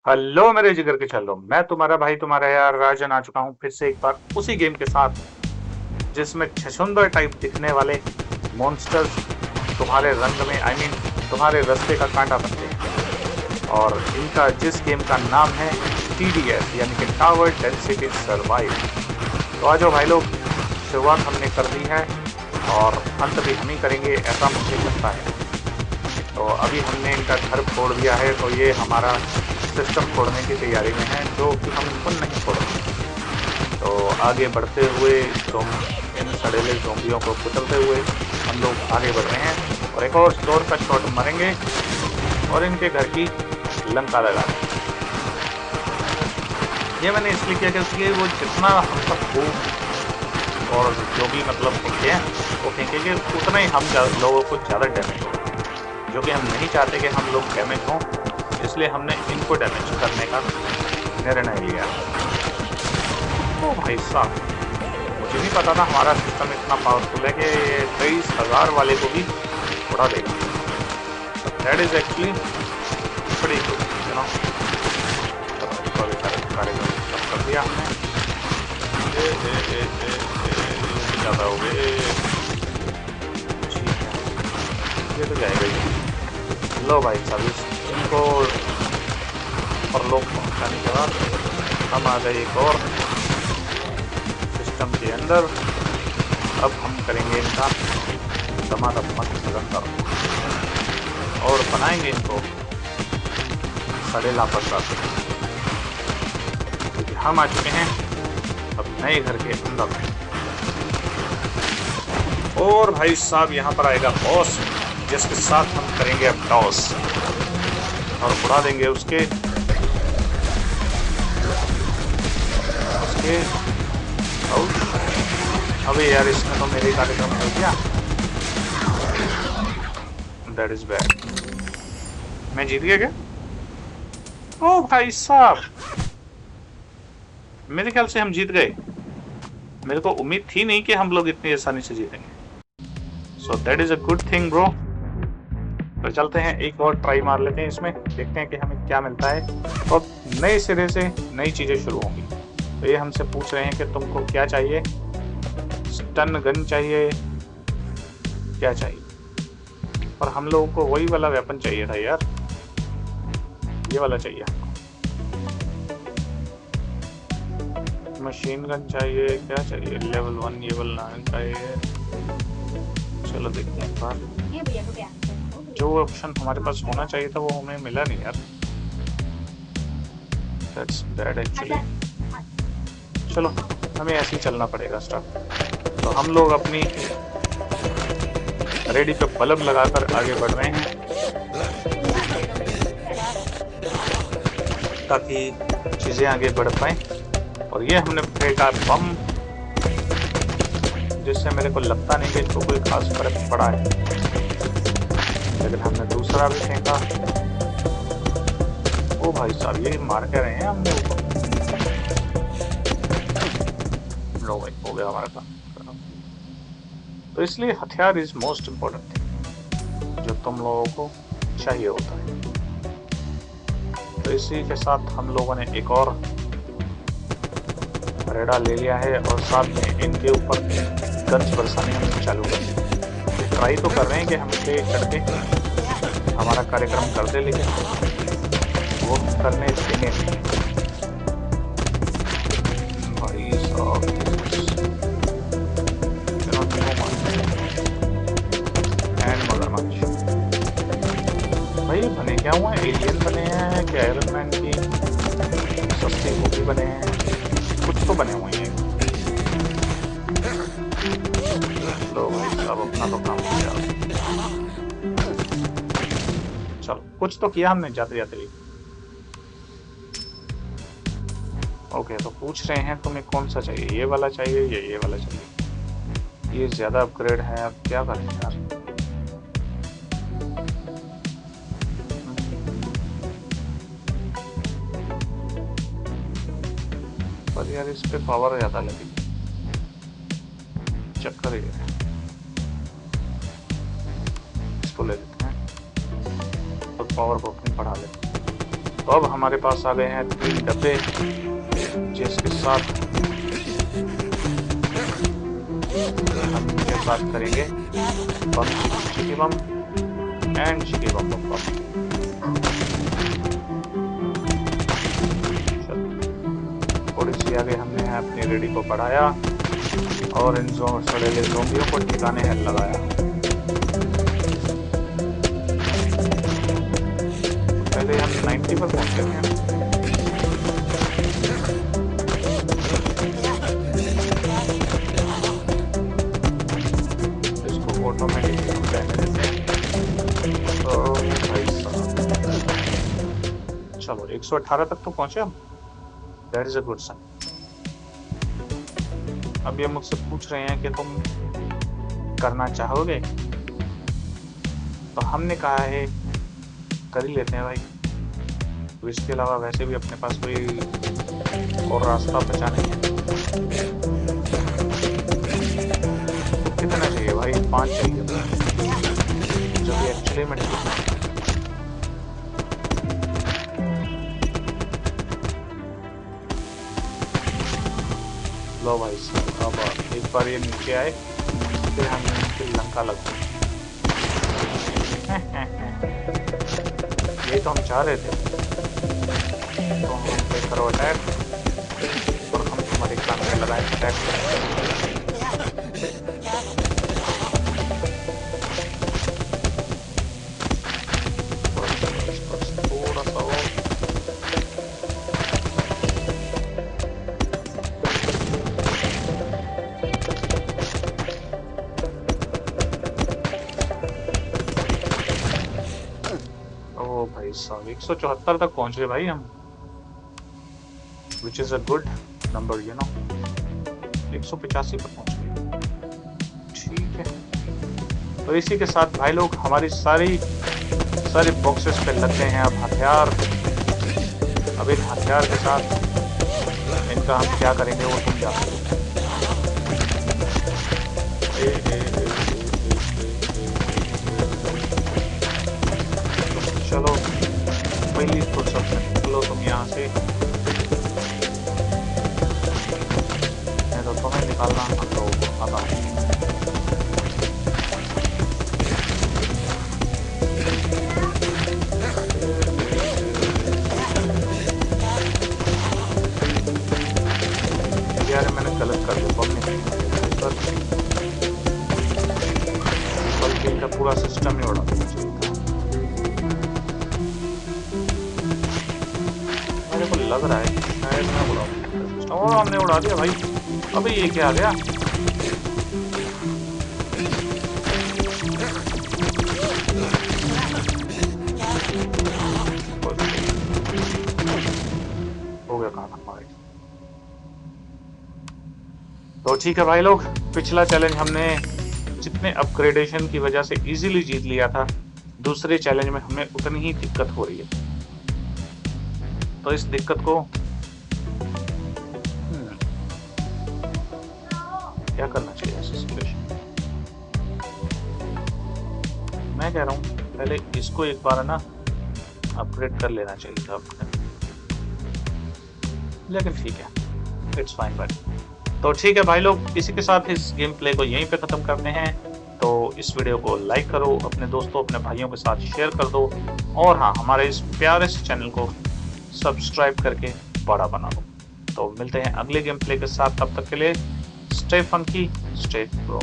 Hello मेरे जिगर के छल्लो, मैं तुम्हारा भाई तुम्हारा यार राजन आ चुका हूँ फिर से एक बार उसी गेम के साथ जिसमें छछूंदर टाइप दिखने वाले मॉन्स्टर्स तुम्हारे रंग में तुम्हारे रास्ते का कांटा बनते हैं। और इनका जिस गेम का नाम है TDS यानी कि टावर डेंसिटी सर्वाइव। तो आ जाओ भाई लोग, शुरुआत हमने कर दी है और अंत भी हम ही करेंगे ऐसा मुझे लगता है। तो अभी हमने इनका घर फोड़ दिया है, तो ये हमारा सिस्टम फोड़ने की तैयारी में है, जो कि हम इनको नहीं फोड़ेंगे। तो आगे बढ़ते हुए इन सड़ेले ज़ोंबियों को कुचलते हुए हम लोग आगे बढ़ रहे हैं और एक और जोर का शॉट मारेंगे और इनके घर की लंका लगा देंगे। ये मैंने इसलिए किया क्योंकि वो जितना हम सब खूब और जो भी मतलब फेंके हैं वो फेंकेंगे उतना ही हम लोगों को ज़्यादा डैमेज होगा, जो कि हम नहीं चाहते कि हम लोग डैमेज हों। इसलिए हमने इनको डैमेज करने का निर्णय लिया। ओ भाई साहब, मुझे नहीं पता था हमारा सिस्टम इतना पावरफुल है कि 23,000 वाले को भी उड़ा देगा। दैट इज एक्चुअली बड़ी गुड, यू नो। कार्यक्रम सब कर दिया हमने। ज़्यादा हो गए। ठीक है, ये तो जाएगा ही। लो भाई साहब, इनको और लोग पहुँचाने के बाद हम आ गए एक और सिस्टम के अंदर। अब हम करेंगे इनका दमादम मस्त सलंदर और बनाएंगे इनको सड़ेला पत्ता से, क्योंकि हम आ चुके हैं अब नए घर के अंदर। और भाई साहब यहाँ पर आएगा बॉस, जिसके साथ हम करेंगे अब टॉस और उड़ा देंगे उसके अबे यार, इसमें तो मेरे कार्यक्रम हो गया। That is bad. मैं जीत गया क्या? ओ भाई साहब, मेरे ख्याल से हम जीत गए। मेरे को उम्मीद थी नहीं कि हम लोग इतनी आसानी से जीतेंगे। So that is a good thing bro. तो चलते हैं, एक और ट्राई मार लेते हैं इसमें, देखते हैं कि हमें क्या मिलता है। और नए सिरे से नई चीजें शुरू होंगी। तो ये हमसे पूछ रहे हैं कि तुमको क्या चाहिए, स्टन गन चाहिए, क्या चाहिए? और हम लोगों को वही वाला वेपन चाहिए था यार, ये वाला चाहिए हमको। मशीन गन चाहिए, क्या चाहिए? लेवल 1 लेवल 9 चाहिए। चलो देखते हैं बार। जो ऑप्शन हमारे पास होना चाहिए था वो हमें मिला नहीं यार। That's bad actually। चलो हमें ऐसे ही चलना पड़ेगा स्टार्ट। तो हम लोग अपनी रेडी पे बल्ब लगाकर आगे बढ़ रहे हैं ताकि चीजें आगे बढ़ पाए। और ये हमने फेंका बम, जिससे मेरे को लगता नहीं कि इसको कोई खास फर्क पड़ा है, लेकिन हमने दूसरा भी फेंका। ओ भाई साहब, ये मार के रहे हैं हम लोग को। लो भाई, हो गया हमारा काम। तो इसलिए हथियार इज मोस्ट इम्पोर्टेंट थिंग जो तुम लोगों को चाहिए होता है। तो इसी के साथ हम लोगों ने एक और रेडा ले लिया है और साथ में इनके ऊपर गन्स बरसाने हम चालू कर दिए। ट्राई तो कर रहे हैं कि हम पे चढ़ के हमारा कार्यक्रम कर दे, लेकिन वो करने देंगे नहीं। भाई साहब, मगरमच्छ भाई बने क्या हुए हैं? एलियन बने हैं कि आयरन मैन की सस्ती मूवी बने हैं? कुछ तो बने हुए हैं। लो भाई साहब, अपना तो काम हो गया। चलो, कुछ तो किया हमने जाते जाते भी। ओके, तो पूछ रहे हैं तुम्हें कौन सा चाहिए, ये वाला चाहिए या ये वाला चाहिए? ये ज्यादा अपग्रेड है, अब क्या करें यार। पर यार इस पे पावर ज्यादा लगेगी, चक्कर ये है। इसको ले लेते हैं और पावर को अपनी बढ़ा लेते हैं। तो अब हमारे पास आ गए हैं 3 डब्बे, जिसके साथ हम इनके साथ करेंगे बम, चिकी बम एंड चिकी बम बम बम। थोड़ी सी आगे हमने अपनी रेडी को बढ़ाया और इन सड़ेले ज़ोंबियों को ठिकाने है लगाया। पहले हम 90 पर पहुंचे हैं। इसको ऑटोमेटिक रहने देते हैं। तो भाई साहब चलो 118 तक तो पहुंचे हम। That is a good sign. अब ये मुझसे पूछ रहे हैं कि तुम करना चाहोगे, तो हमने कहा है कर ही लेते हैं भाई। तो इसके अलावा वैसे भी अपने पास कोई और रास्ता बचा नहीं है। कितना चाहिए भाई? 5 चाहिए जो कि एक्चुअली में ठीक है। लो भाई अब एक बार ये नीचे आए फिर हम इनकी लंका लगते। ये तो हम चाह रहे थे। तो हम पे करो अटैक और हम तुम्हारी क्लान में लगाए अटैक। थोड़ा सा और भाई साहब 174 तक पहुंचे भाई हम, which is a good number you know. 185 पर पहुंच गए। ठीक है, तो इसी के साथ भाई लोग हमारी सारी बॉक्सेस पे लगते हैं अब हथियार। अब इन हथियार के साथ इनका हम क्या करेंगे वो तुम जानते हो। चलो पहली फुर्सत में निकलो तुम यहाँ से, नहीं तो तुम्हें निकालना हम लोगों को आता है। यार मैंने गलत कर दिया, बम नहीं बल्कि इनका पूरा सिस्टम ही उड़ा दिया। मेरे को लग रहा है शायद मैं उड़ा और हमने उड़ा दिया भाई। अबे ये क्या आ गया? हो गया काम हमारे। तो ठीक है भाई लोग, पिछला चैलेंज हमने जितने अपग्रेडेशन की वजह से इजीली जीत लिया था, दूसरे चैलेंज में हमें उतनी ही दिक्कत हो रही है। तो इस दिक्कत को क्या करना चाहिए ऐसी सिचुएशन? मैं कह रहा हूँ पहले इसको एक बार ना अपग्रेड कर लेना चाहिए था, लेकिन ठीक है, इट्स फाइन भाई। तो ठीक है भाई लोग, इसी के साथ इस गेम प्ले को यहीं पे ख़त्म करते हैं। तो इस वीडियो को लाइक करो, अपने दोस्तों अपने भाइयों के साथ शेयर कर दो, और हाँ हमारे इस प्यारे से चैनल को सब्सक्राइब करके बड़ा बना दो। तो मिलते हैं अगले गेम प्ले के साथ, तब तक के लिए स्टे फंकी, स्टे प्रो।